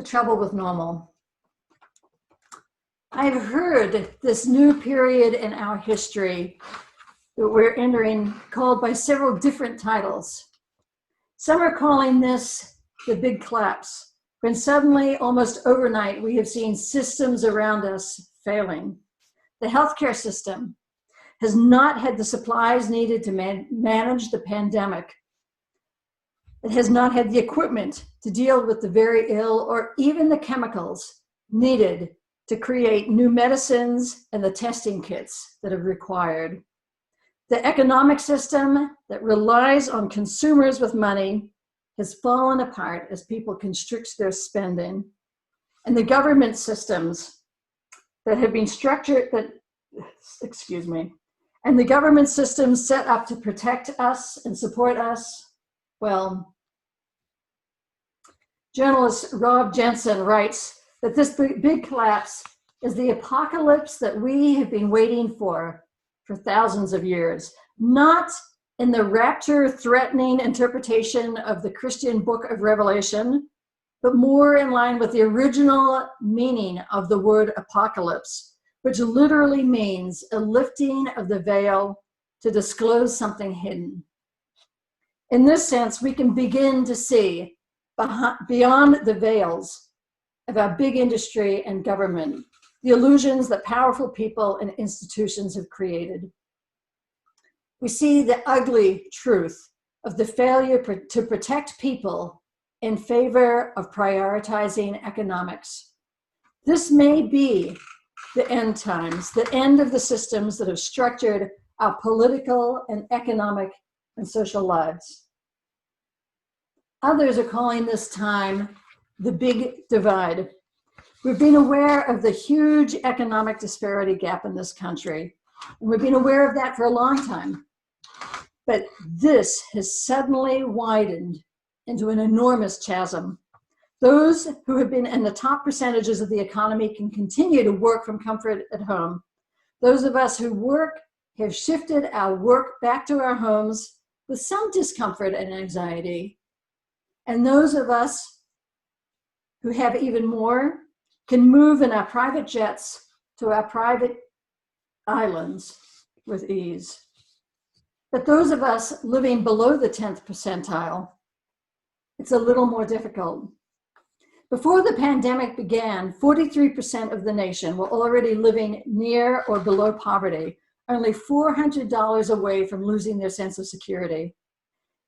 the trouble with normal. I've heard this new period in our history that we're entering called by several different titles. Some are calling this the big collapse, when suddenly, almost overnight, we have seen systems around us failing. The healthcare system has not had the supplies needed to manage the pandemic. It has not had the equipment to deal with the very ill or even the chemicals needed to create new medicines and the testing kits that are required. The economic system that relies on consumers with money has fallen apart as people constrict their spending. And the government systems that have been structured, and the government systems set up to protect us and support us, well, journalist Rob Jensen writes that this big collapse is the apocalypse that we have been waiting for thousands of years, not in the rapture-threatening interpretation of the Christian book of Revelation, but more in line with the original meaning of the word apocalypse, which literally means a lifting of the veil to disclose something hidden. In this sense, we can begin to see beyond the veils of our big industry and government, the illusions that powerful people and institutions have created. We see the ugly truth of the failure to protect people in favor of prioritizing economics. This may be the end times, the end of the systems that have structured our political and economic and social lives. Others are calling this time the big divide. We've been aware of the huge economic disparity gap in this country, and we've been aware of that for a long time. But this has suddenly widened into an enormous chasm. Those who have been in the top percentages of the economy can continue to work from comfort at home. Those of us who work have shifted our work back to our homes with some discomfort and anxiety. And those of us who have even more can move in our private jets to our private islands with ease. But those of us living below the 10th percentile, it's a little more difficult. Before the pandemic began, 43% of the nation were already living near or below poverty, only $400 away from losing their sense of security.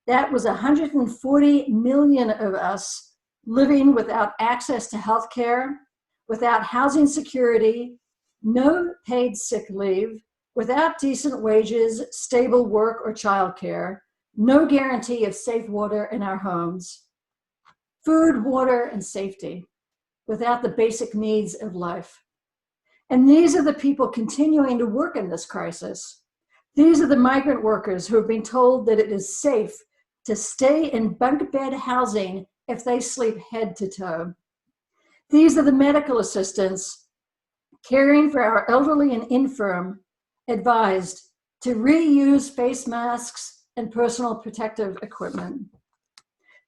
That was 140 million of us living without access to health care, without housing security, no paid sick leave, without decent wages, stable work or childcare, no guarantee of safe water in our homes, food, water, and safety, without the basic needs of life. And these are the people continuing to work in this crisis. These are the migrant workers who have been told that it is safe to stay in bunk bed housing if they sleep head to toe. These are the medical assistants caring for our elderly and infirm, advised to reuse face masks and personal protective equipment.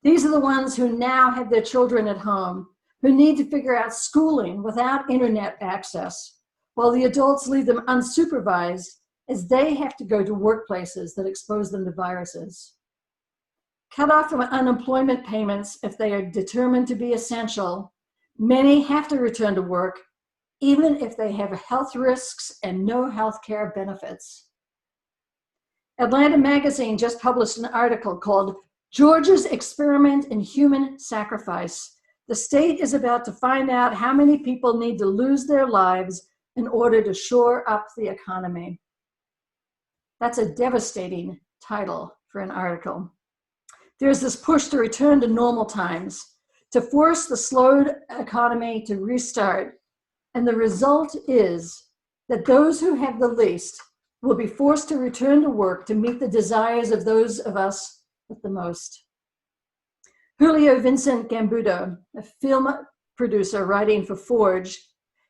These are the ones who now have their children at home, who need to figure out schooling without internet access, while the adults leave them unsupervised as they have to go to workplaces that expose them to viruses. Cut off from unemployment payments if they are determined to be essential, many have to return to work, even if they have health risks and no health care benefits. Atlanta Magazine just published an article called "Georgia's Experiment in Human Sacrifice. The state is about to find out how many people need to lose their lives in order to shore up the economy." That's a devastating title for an article. There's this push to return to normal times, to force the slowed economy to restart. And the result is that those who have the least will be forced to return to work to meet the desires of those of us with the most. Julio Vincent Gambudo, a film producer writing for Forge,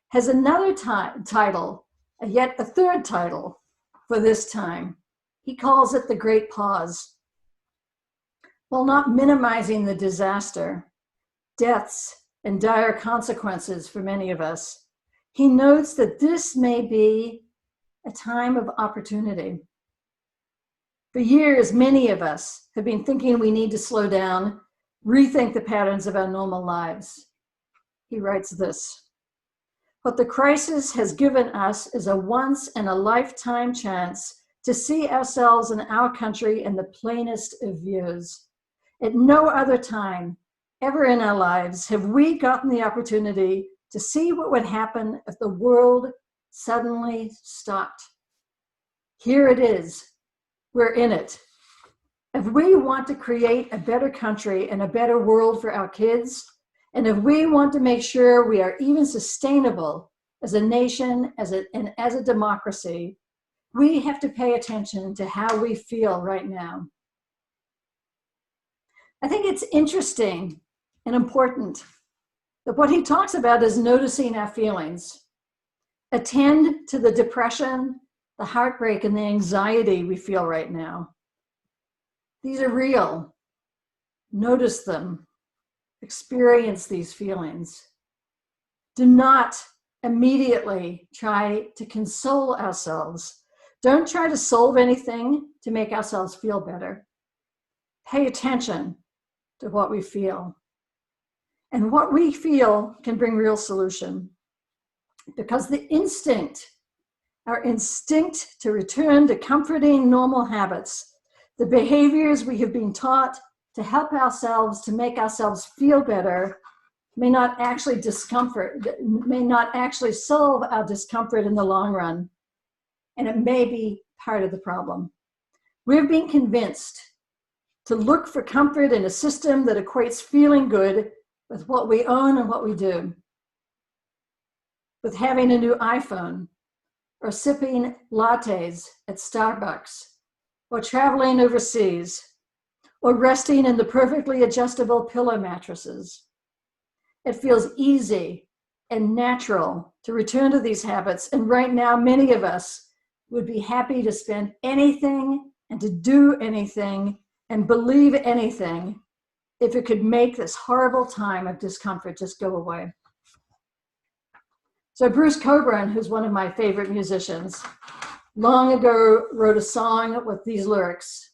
has another title, yet a third title for this time. He calls it The Great Pause. While not minimizing the disaster, deaths and dire consequences for many of us, he notes that this may be a time of opportunity. For years, many of us have been thinking we need to slow down, rethink the patterns of our normal lives. He writes this: "What the crisis has given us is a once-in-a-lifetime chance to see ourselves and our country in the plainest of views. At no other time ever in our lives have we gotten the opportunity to see what would happen if the world suddenly stopped. Here it is. We're in it. If we want to create a better country and a better world for our kids, and if we want to make sure we are even sustainable as a nation, and as a democracy, we have to pay attention to how we feel right now." I think it's interesting and important that what he talks about is noticing our feelings. Attend to the depression, the heartbreak, and the anxiety we feel right now. These are real. Notice them. Experience these feelings. Do not immediately try to console ourselves. Don't try to solve anything to make ourselves feel better. Pay attention to what we feel. And what we feel can bring real solution. Because the instinct, our instinct to return to comforting normal habits, the behaviors we have been taught to help ourselves, to make ourselves feel better, may not actually solve our discomfort in the long run. And it may be part of the problem. We've been convinced to look for comfort in a system that equates feeling good with what we own and what we do. With having a new iPhone, or sipping lattes at Starbucks, or traveling overseas, or resting in the perfectly adjustable pillow mattresses. It feels easy and natural to return to these habits, and right now many of us would be happy to spend anything and to do anything and believe anything if it could make this horrible time of discomfort just go away. So Bruce Cockburn, who's one of my favorite musicians, long ago wrote a song with these lyrics.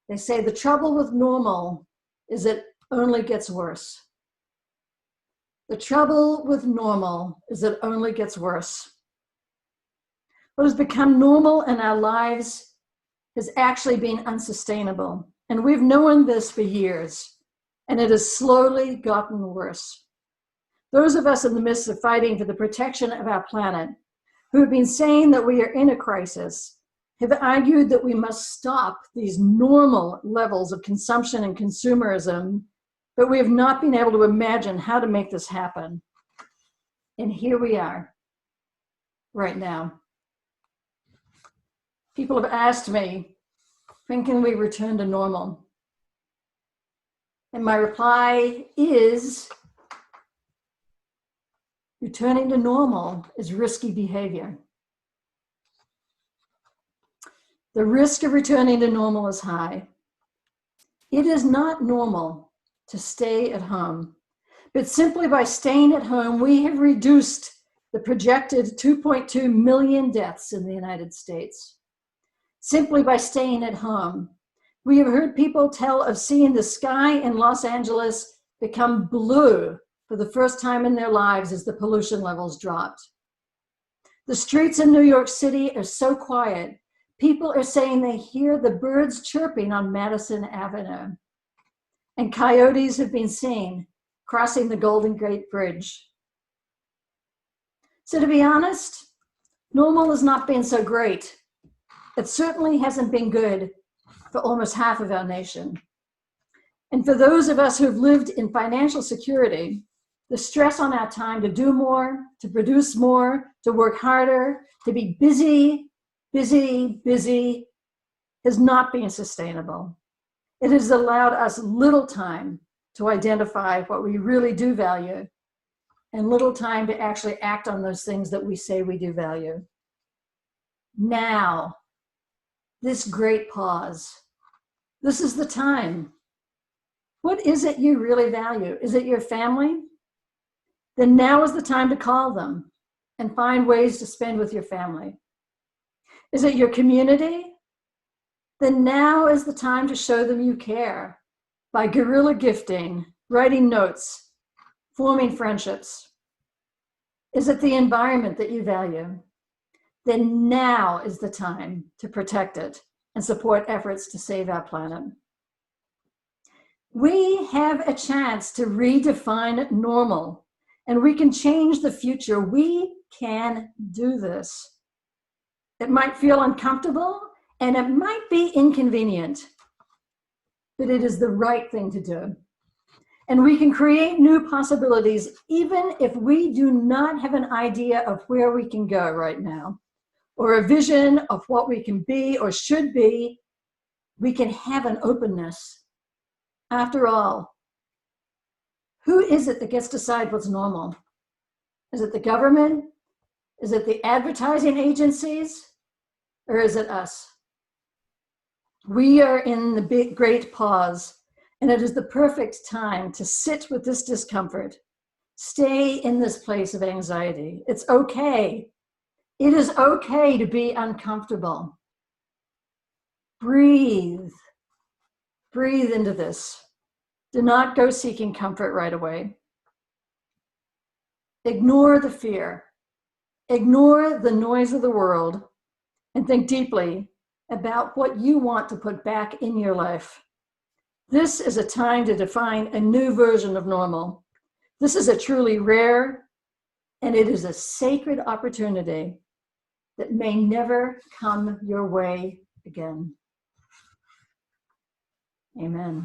They say, "The trouble with normal is it only gets worse. The trouble with normal is it only gets worse." What has become normal in our lives has actually been unsustainable. And we've known this for years, and it has slowly gotten worse. Those of us in the midst of fighting for the protection of our planet, who have been saying that we are in a crisis, have argued that we must stop these normal levels of consumption and consumerism, but we have not been able to imagine how to make this happen. And here we are, right now. People have asked me, when can we return to normal? And my reply is, returning to normal is risky behavior. The risk of returning to normal is high. It is not normal to stay at home, but simply by staying at home, we have reduced the projected 2.2 million deaths in the United States. Simply by staying at home, we have heard people tell of seeing the sky in Los Angeles become blue for the first time in their lives as the pollution levels dropped. The streets in New York City are so quiet, people are saying they hear the birds chirping on Madison Avenue. And coyotes have been seen crossing the Golden Gate Bridge. So to be honest, normal has not been so great. It certainly hasn't been good for almost half of our nation. And for those of us who've lived in financial security, the stress on our time to do more, to produce more, to work harder, to be busy, has not been sustainable. It has allowed us little time to identify what we really do value and little time to actually act on those things that we say we do value. Now, this great pause. This is the time. What is it you really value? Is it your family? then now is the time to call them and find ways to spend with your family. Is it your community? Then now is the time to show them you care by guerrilla gifting, writing notes, forming friendships. Is it the environment that you value? Then now is the time to protect it and support efforts to save our planet. We have a chance to redefine normal, and we can change the future. We can do this. It might feel uncomfortable and it might be inconvenient, but it is the right thing to do. And we can create new possibilities even if we do not have an idea of where we can go right now, or a vision of what we can be or should be. We can have an openness. After all, who is it that gets to decide what's normal? Is it the government? Is it the advertising agencies? Or is it us? We are in the big, great pause, and it is the perfect time to sit with this discomfort. Stay in this place of anxiety. It's okay. It is okay to be uncomfortable. Breathe. Breathe into this. Do not go seeking comfort right away. Ignore the fear. Ignore the noise of the world and think deeply about what you want to put back in your life. This is a time to define a new version of normal. This is a truly rare, and it is a sacred opportunity that may never come your way again. Amen.